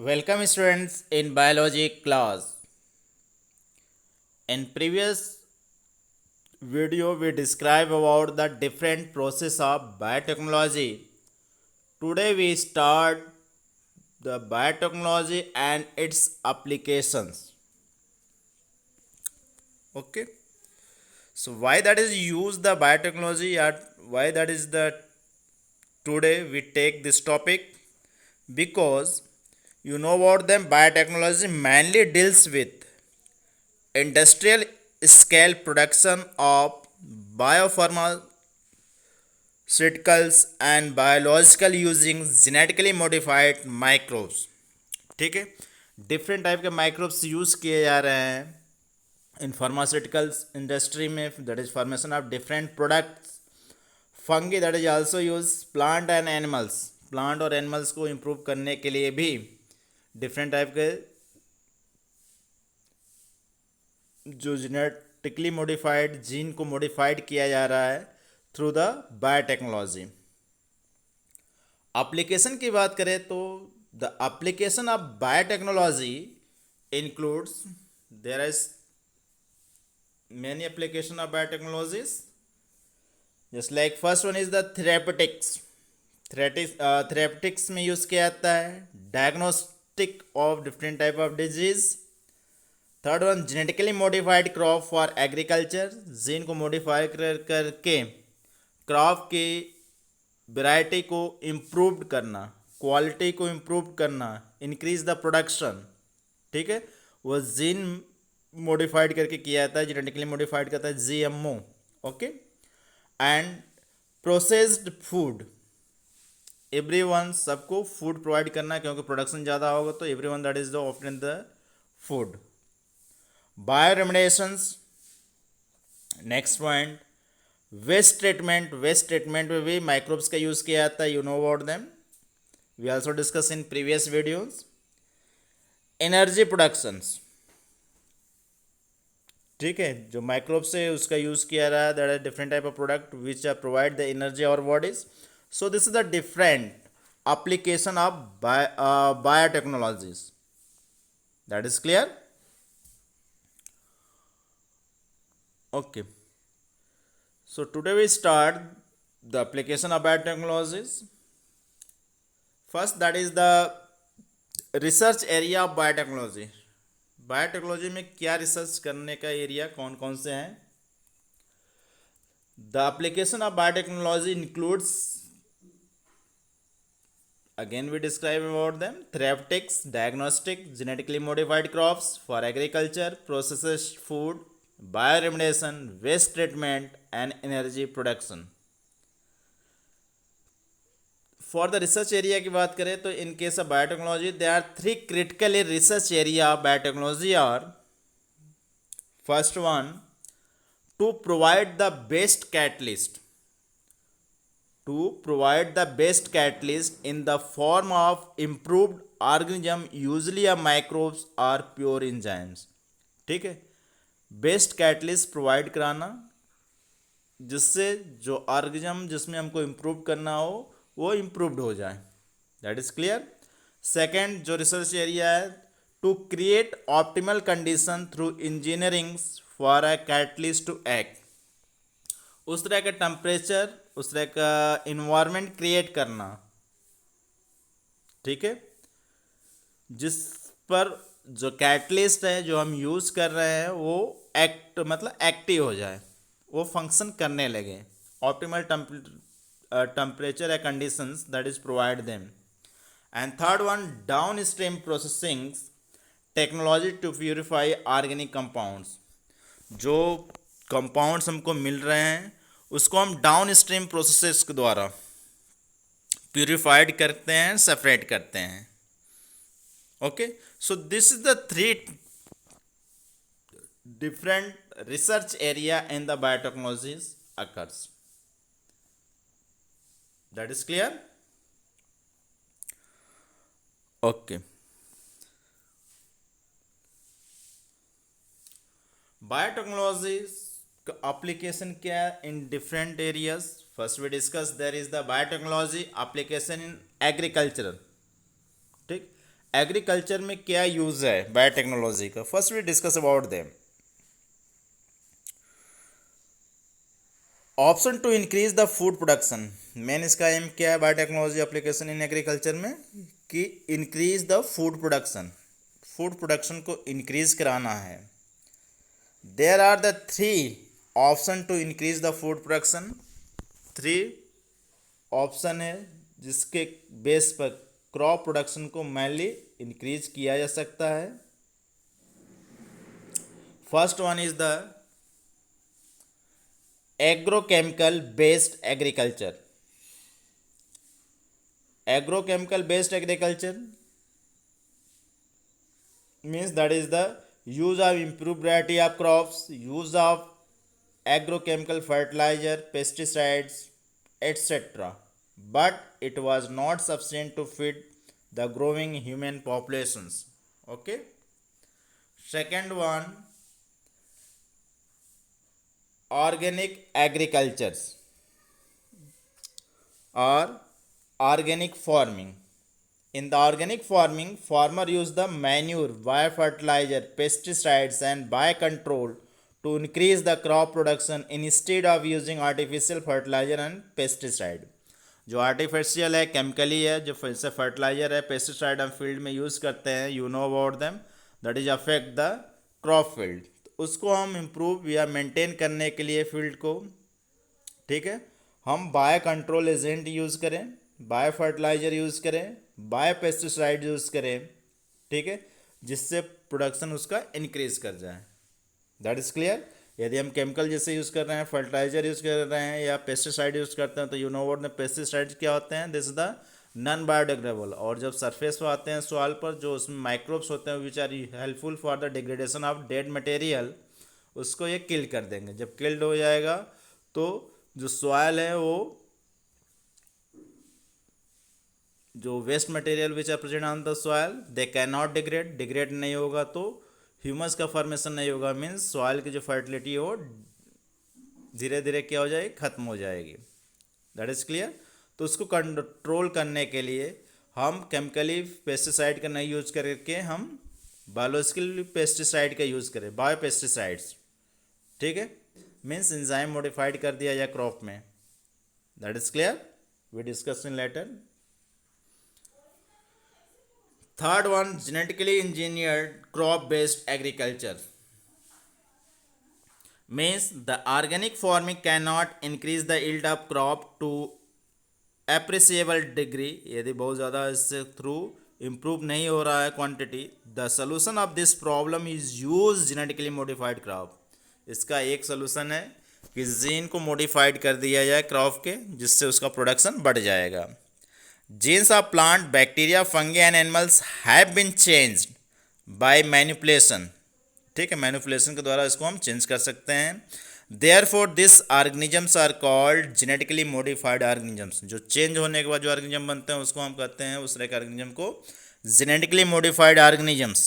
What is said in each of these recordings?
Welcome students in biology class. In previous video we describe about the different process of biotechnology. Today we start the biotechnology and its applications. Okay. So why that is use the biotechnology or why that is the today we take this topic because you know about them biotechnology mainly deals with industrial scale production of biopharmaceuticals and biological using genetically modified microbes. ठीक है, different type के microbes use किए जा रहे हैं इन pharmaceuticals industry में. That is formation of different products. Fungi that is also use plant and animals. Plant और animals को इम्प्रूव करने के लिए भी डिफरेंट टाइप के जो जेनेटिकली मॉडिफाइड जीन को मॉडिफाइड किया जा रहा है थ्रू द बायोटेक्नोलॉजी. एप्लीकेशन की बात करें तो the application of biotechnology includes there is many application of biotechnologies. Just like first one is the therapeutics. Therapeutics में यूज़ किया जाता है diagnostic of different type of disease. Third one genetically modified crop for agriculture. Gene को modify करके crop की variety को improve करना, quality को इम्प्रूव करना, इंक्रीज द प्रोडक्शन. ठीक है, वो जीन मॉडिफाइड करके किया जाता है, जेनेटिकली मॉडिफाइड करता है GMO. Okay. And processed food. Everyone सबको फूड प्रोवाइड करना है क्योंकि प्रोडक्शन ज़्यादा होगा तो everyone that is the option the food. Bioremediations. Next point waste treatment. Waste treatment में भी माइक्रोब्स का यूज़ किया जाता है. You know about them, we also discuss in previous videos. Energy productions. ठीक है, जो माइक्रोब से उसका यूज़ किया रहा है that are different type of product which are provide the energy our bodies. So this is the different application of biotechnologies. That is clear? Okay. So today we start the application of biotechnologies. First, that is the research area of biotechnology. Biotechnology में क्या research करने का area कौन कौन से हैं? The application of biotechnology includes, again we describe about them, therapeutics, diagnostic, genetically modified crops for agriculture, processed food, bioremediation, waste treatment and energy production. For the research area की बात करें तो in case of biotechnology they are three critical research area of biotechnology are. First one, to provide the best catalyst. To provide the best catalyst in the form of improved organism usually a microbes or pure enzymes. ठीक है, best catalyst provide कराना जिससे जो organism जिसमें हमको improve करना हो वो इम्प्रूव्ड हो जाए. That is clear. सेकेंड जो रिसर्च एरिया है, to create optimal condition through engineering for a catalyst to act. उस तरह का टेम्परेचर, उस तरह का इन्वायरमेंट क्रिएट करना. ठीक है, जिस पर जो कैटलिस्ट है जो हम यूज कर रहे हैं वो एक्ट मतलब एक्टिव हो जाए, वो फंक्शन करने लगे. Optimal temperature and conditions that is provide them. And third one, downstream processing technology to purify organic compounds. जो compounds हमको मिल रहे हैं उसको हम डाउनस्ट्रीम प्रोसेसेस के द्वारा प्यूरिफाइड करते हैं, सेपरेट करते हैं. Okay, so this is the three different research area in the biotechnologies occurs. That is clear? Okay. Biotechnologies का application क्या है in different areas? First we discuss there is the biotechnology application in agriculture. ठीक, agriculture में क्या use है biotechnology का? First we discuss about them. Option to increase the food production. Main इसका aim क्या है बायोटेक्नोलॉजी एप्लीकेशन इन एग्रीकल्चर में? कि increase the food production, food production को इंक्रीज कराना है। There are the three option to increase the food production. Three option है जिसके बेस पर क्रॉप प्रोडक्शन को मेनली इंक्रीज किया जा सकता है। First one is the agrochemical based agriculture. Agrochemical based agriculture means that is the use of improved variety of crops, use of agrochemical fertilizer, pesticides, etc. But it was not sufficient to feed the growing human populations. Okay. Second one, organic agriculture or organic farming. In the organic farming, farmer use the manure, biofertilizer, pesticides and biocontrol to increase the crop production instead of using artificial fertilizer and pesticide. जो artificial है, chemically है, जो फिर से fertiliser है, pesticide हम field में use करते हैं, you know about them, that is affect the crop field. उसको हम इम्प्रूव या मेंटेन करने के लिए फील्ड को, ठीक है, हम बायो कंट्रोल एजेंट यूज़ करें, बायो फर्टिलाइजर यूज़ करें, बायो पेस्टिसाइड यूज़ करें, ठीक है, जिससे प्रोडक्शन उसका इंक्रीज कर जाए। That is clear. यदि हम केमिकल जैसे यूज़ कर रहे हैं, फर्टिलाइजर यूज़ कर रहे हैं या पेस्टिसाइड यूज़ करते हैं, तो you know what the pesticide क्या होते हैं? This is the non biodegradable. और जब सरफेस पर आते हैं सॉइल पर, जो उसमें माइक्रोब्स होते हैं which are helpful for the degradation of dead material, उसको ये किल कर देंगे। जब किल्ड हो जाएगा तो जो सॉइल है, वो जो waste material which are present on the soil, they can not degrade नहीं होगा, तो ह्यूमस का फॉर्मेशन नहीं होगा, मीन्स सॉइल की जो फर्टिलिटी है वो धीरे धीरे क्या हो जाएगी? खत्म हो जाएगी। That is clear. तो उसको कंट्रोल करने के लिए हम केमिकली पेस्टिसाइड का नहीं यूज करके हम बायोलॉजिकल पेस्टिसाइड का यूज़ करें, बायो पेस्टिसाइड्स, ठीक है, मीन्स एंजाइम मॉडिफाइड कर दिया जाए क्रॉप में। That is clear, we discuss in later. Third one, genetically engineered crop based agriculture means the organic farming cannot increase the yield of crop to appreciable degree। यदि बहुत ज़्यादा इससे through improve नहीं हो रहा है quantity, the solution of this problem is use genetically modified crop. इसका एक सोल्यूशन है कि जीन को मॉडिफाइड कर दिया जाए क्रॉप के, जिससे उसका प्रोडक्शन बढ़ जाएगा। Genes of plant, bacteria, fungi and animals have been changed by manipulation। ठीक है, मैनिपुलेशन के द्वारा इसको हम चेंज कर सकते हैं। Therefore this organisms are called genetically modified organisms। जो चेंज होने के बाद जो ऑर्गेनिज्म बनते हैं उसको हम कहते हैं, उस तरह के ऑर्गेनिज्म को genetically modified organisms।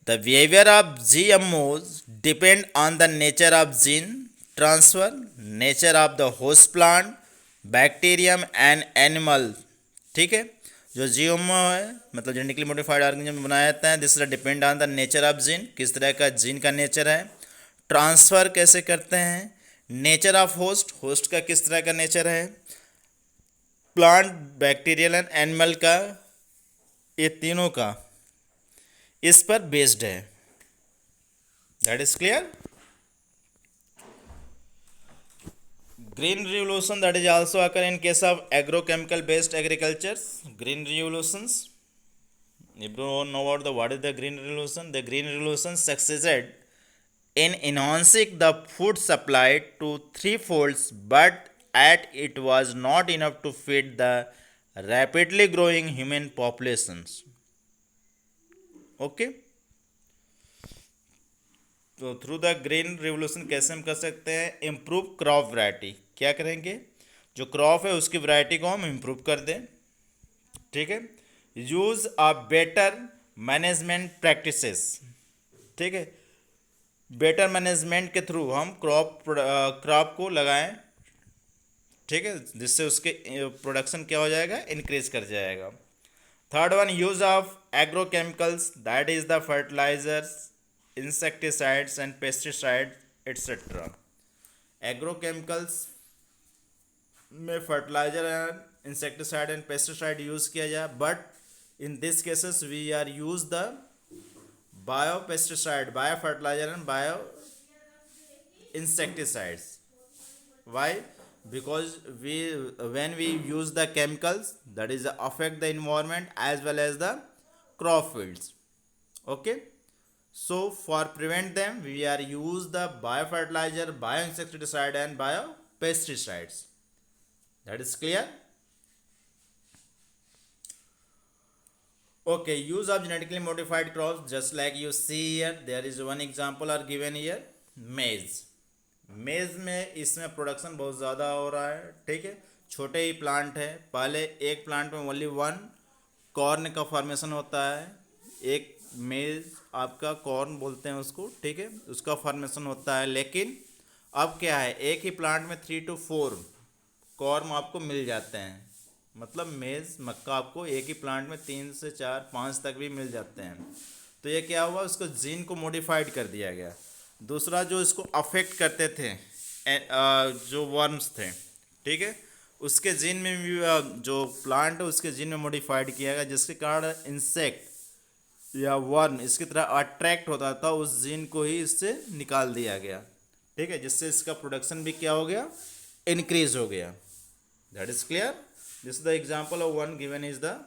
The behavior of GMOs depend on the nature of gene transfer, nature of the host plant, bacterium and animal. ठीक है, जो जीएमओ है मतलब जेनेटिकली मॉडिफाइड ऑर्गेनिज्म बनाया जाता है, this depend on the nature of gene, किस तरह का जीन का नेचर है। ट्रांसफ़र कैसे करते हैं, नेचर ऑफ होस्ट, होस्ट का किस तरह का नेचर है, प्लांट, बैक्टीरियल एंड एनिमल का, ये तीनों का इस पर बेस्ड है। That is clear. Green revolution, that is also occur in case of agrochemical based agriculture. Green revolutions, if you don't know what is the green revolution, the green revolution succeeded in enhancing the food supply to threefolds, but at it was not enough to feed the rapidly growing human populations। Okay, तो through the green revolution कैसे हम कर सकते हैं, improve crop variety. क्या करेंगे, जो crop है उसकी वैरायटी को हम इम्प्रूव कर दें। ठीक है, use a better management practices. ठीक है, बेटर मैनेजमेंट के थ्रू हम क्रॉप को लगाएं। ठीक है, जिससे उसके प्रोडक्शन क्या हो जाएगा, इंक्रीज कर जाएगा। Third one, use of agrochemicals, that is the fertilisers, insecticides and pesticide etcetera. Agrochemicals में fertiliser and insecticide and pesticide use किया जाए, but in this cases we are use the bio pesticide, bio fertiliser and bio insecticides. Why? Because we, when we use the chemicals, that is affect the environment as well as the crop fields. Okay, so for prevent them we are use the biofertilizer, bioinsecticide and biopesticides. That is clear. Okay, use of genetically modified crops, just like you see here, there is one example are given here, maize. मेज़ में इसमें production बहुत ज़्यादा हो रहा है, ठीक है, छोटे ही प्लांट है। पहले एक प्लांट में ओनली वन कॉर्न का फॉर्मेशन होता है, एक मेज़ आपका कॉर्न बोलते हैं उसको, ठीक है, उसका फॉर्मेशन होता है। लेकिन अब क्या है, एक ही प्लांट में 3 to 4 कॉर्न आपको मिल जाते हैं, मतलब मेज़ मक्का आपको एक ही प्लांट में 3 से 4 5 तक भी मिल जाते हैं। तो ये क्या हुआ, उसको जीन को मॉडिफाइड कर दिया गया। दूसरा, जो इसको अफेक्ट करते थे जो वर्म्स थे, ठीक है, उसके जीन में भी जो प्लांट है उसके जीन में मॉडिफाइड किया गया, जिसके कारण इंसेक्ट या वर्म इसकी तरह अट्रैक्ट होता था, उस जीन को ही इससे निकाल दिया गया, ठीक है, जिससे इसका प्रोडक्शन भी क्या हो गया, इंक्रीज हो गया। That is clear. This is the example of one given is the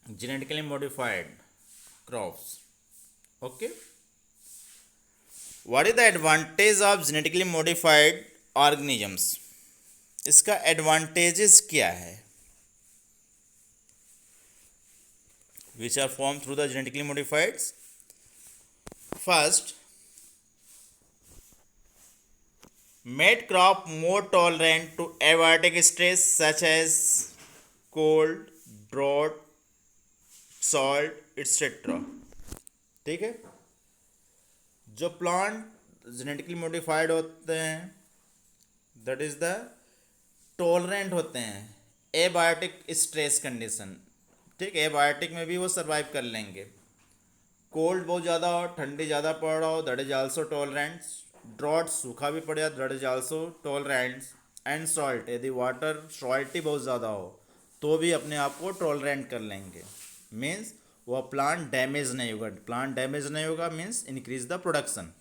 genetically modified crops. Okay, what is the advantage of genetically modified organisms? इसका एडवांटेजेस क्या है, which are form through the genetically modified? First, made crop more tolerant to abiotic stress such as cold, drought, salt etcetera. ठीक है, जो plant genetically modified होते हैं that is the tolerant होते हैं एबायोटिक स्ट्रेस कंडीशन, ठीक है, abiotic में भी वो सर्वाइव कर लेंगे। कोल्ड बहुत ज़्यादा हो, ठंडी ज़्यादा पड़ रहा हो, that is also tolerant. Drought, सूखा भी पड़ जाए, that is also tolerant. And salt, यदि वाटर सॉल्टी बहुत ज़्यादा हो तो भी अपने आप को टॉलरेंट कर लेंगे। मीन्स वह प्लांट डैमेज नहीं होगा, प्लांट डैमेज नहीं होगा means increase the production.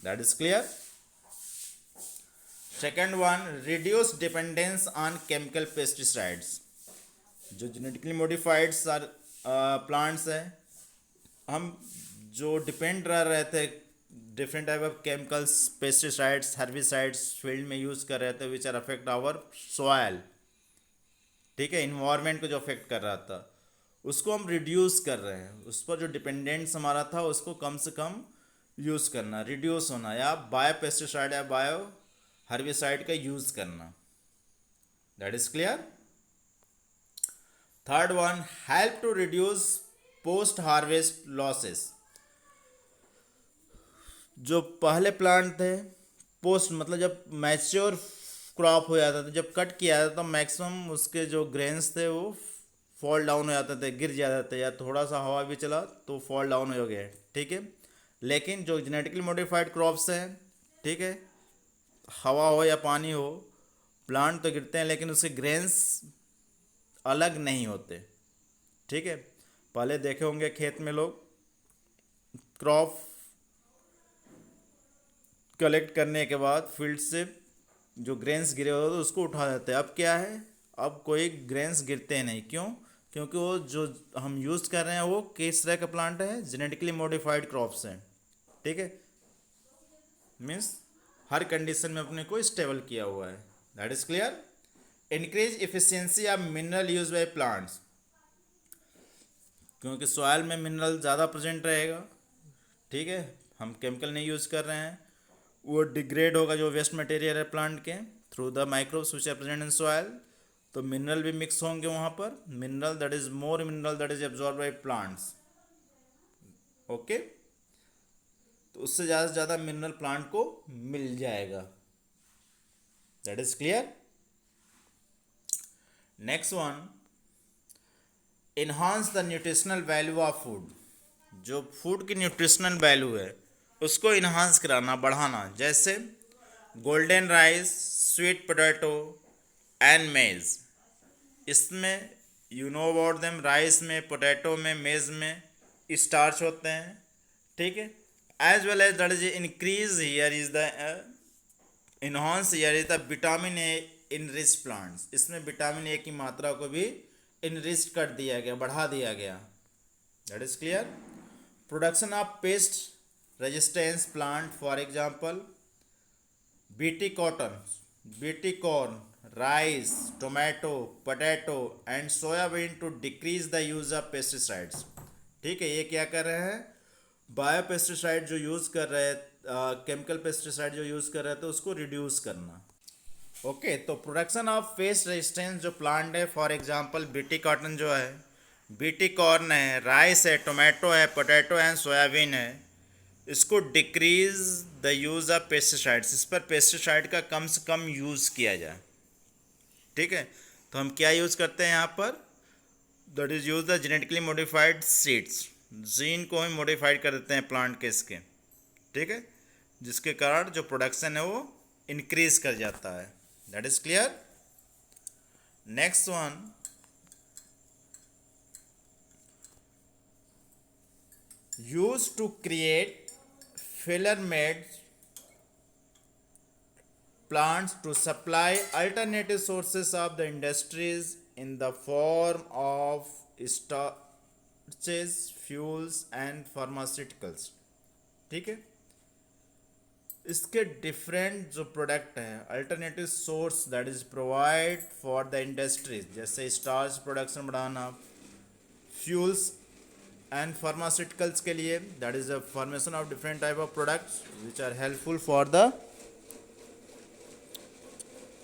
That is clear. Second one, reduce dependence on chemical pesticides. जो जेनेटिकली मॉडिफाइड प्लांट्स है, हम जो डिपेंड रह रहे थे different type of chemicals, pesticides, herbicides field में यूज़ कर रहे थे, which are affect our soil, ठीक है, इन्वायरमेंट को जो अफेक्ट कर रहा था उसको हम रिड्यूस कर रहे हैं। उस पर जो डिपेंडेंस हमारा था उसको कम से कम यूज़ करना, रिड्यूस होना, या बायो पेस्टिसाइड या बायो हर्बिसाइड का यूज़ करना। That is clear. Third one, help to reduce post harvest losses. जो पहले प्लांट थे, पोस्ट मतलब जब मैच्योर क्रॉप हो जाता था, जब कट किया जाता तो मैक्सिमम उसके जो ग्रेन्स थे वो फॉल डाउन हो जाते थे, गिर जाते थे, या थोड़ा सा हवा भी चला तो फॉल डाउन हो गए, ठीक है। लेकिन जो जेनेटिकली मॉडिफाइड क्रॉप्स हैं, ठीक है, हवा हो या पानी हो, प्लांट तो गिरते हैं लेकिन उसके ग्रेन्स अलग नहीं होते, ठीक है। पहले देखे होंगे खेत में लोग क्रॉप कलेक्ट करने के बाद फील्ड से जो ग्रेन्स गिरे होते तो उसको उठा देते हैं। अब क्या है, अब कोई ग्रेन्स गिरते नहीं, क्यों? क्योंकि वो जो हम यूज़ कर रहे हैं वो किस तरह का प्लांट है, जेनेटिकली मॉडिफाइड क्रॉप्स हैं, ठीक है, मीन्स हर कंडीशन में अपने को स्टेबल किया हुआ है। That is clear. Increase efficiency of mineral use by plants, क्योंकि सॉइल में मिनरल ज़्यादा प्रेजेंट रहेगा, ठीक है, हम केमिकल नहीं यूज़ कर रहे हैं, वो डिग्रेड होगा जो वेस्ट मटेरियल है प्लांट के through the microbes which are present in soil, तो मिनरल भी मिक्स होंगे वहाँ पर, mineral that is more mineral that is absorb by plants. Okay, तो उससे ज़्यादा से ज़्यादा मिनरल प्लांट को मिल जाएगा। That is clear. Next one, enhance the nutritional value of food. जो फूड की न्यूट्रिशनल वैल्यू है उसको इन्हांस कराना, बढ़ाना. जैसे golden rice, sweet potato and maize. इसमें you know about them, rice में, पोटैटो में, मेज में स्टार्च होते हैं, ठीक है. As well as that is increase here is the enhance here is the vitamin A in rich plants. इसमें vitamin A की मात्रा को भी इनरिच कर दिया गया, बढ़ा दिया गया. That is clear. Production of pest resistance plant, for example BT cotton, BT corn, rice, tomato, potato and soybean to decrease the use of pesticides. ठीक है, ये क्या कर रहे हैं, बायो पेस्टिसाइड जो यूज़ कर रहे हैं, केमिकल पेस्टिसाइड जो यूज़ कर रहे हैं, तो उसको रिड्यूस करना. ओके, तो प्रोडक्शन ऑफ पेस्ट रेजिस्टेंस जो प्लांट है, फॉर एग्जांपल बीटी कॉटन जो है, बीटी कॉर्न है, राइस है, टोमेटो है, पोटैटो एंड सोयाबीन है, इसको decrease the use of pesticides. इस पर पेस्टिसाइड का कम से कम यूज़ किया जाए. ठीक है, तो हम क्या यूज़ करते हैं यहाँ पर, that is use the genetically modified seeds. Gene को ही मॉडिफाइड कर देते हैं प्लांट के इसके, ठीक है, जिसके कारण जो प्रोडक्शन है वो इंक्रीज कर जाता है. That is clear. Next one, use to create filler made plants to supply alternative sources of the industries in the form of starches, fuels and pharmaceuticals. ठीक है, इसके डिफरेंट जो प्रोडक्ट हैं, alternative source that is provide for the industries, जैसे starch production बढ़ाना, fuels and pharmaceuticals के लिए, that is the formation of different type of products which are helpful for the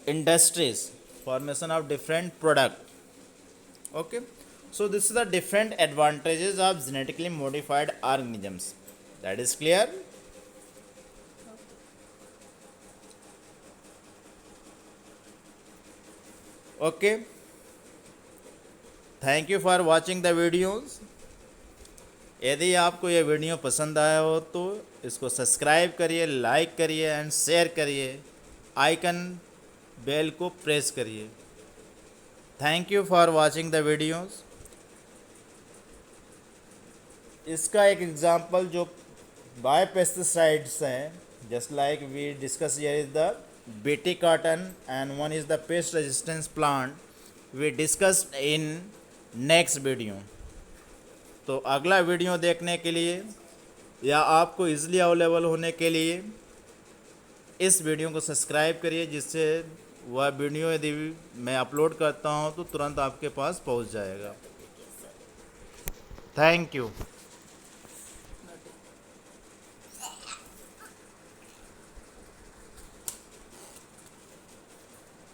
industries, formation of different product. Okay, so this is the different advantages of genetically modified organisms. That is clear. Okay, thank you for watching the videos. यदि आपको ये video पसंद आया हो तो इसको subscribe करिए, like करिए एंड शेयर करिए, आइकन बेल को प्रेस करिए. Thank you for watching the videos. इसका एक एग्जांपल जो बायो पेस्टिसाइड्स हैं, just like we discuss here is the BT cotton and one is the pest resistance plant, we discussed in next video. तो अगला video देखने के लिए या आपको इजीली अवेलेबल होने के लिए इस वीडियो को सब्सक्राइब करिए, जिससे वह वीडियो यदि मैं अपलोड करता हूं तो तुरंत आपके पास पहुंच जाएगा. Thank you.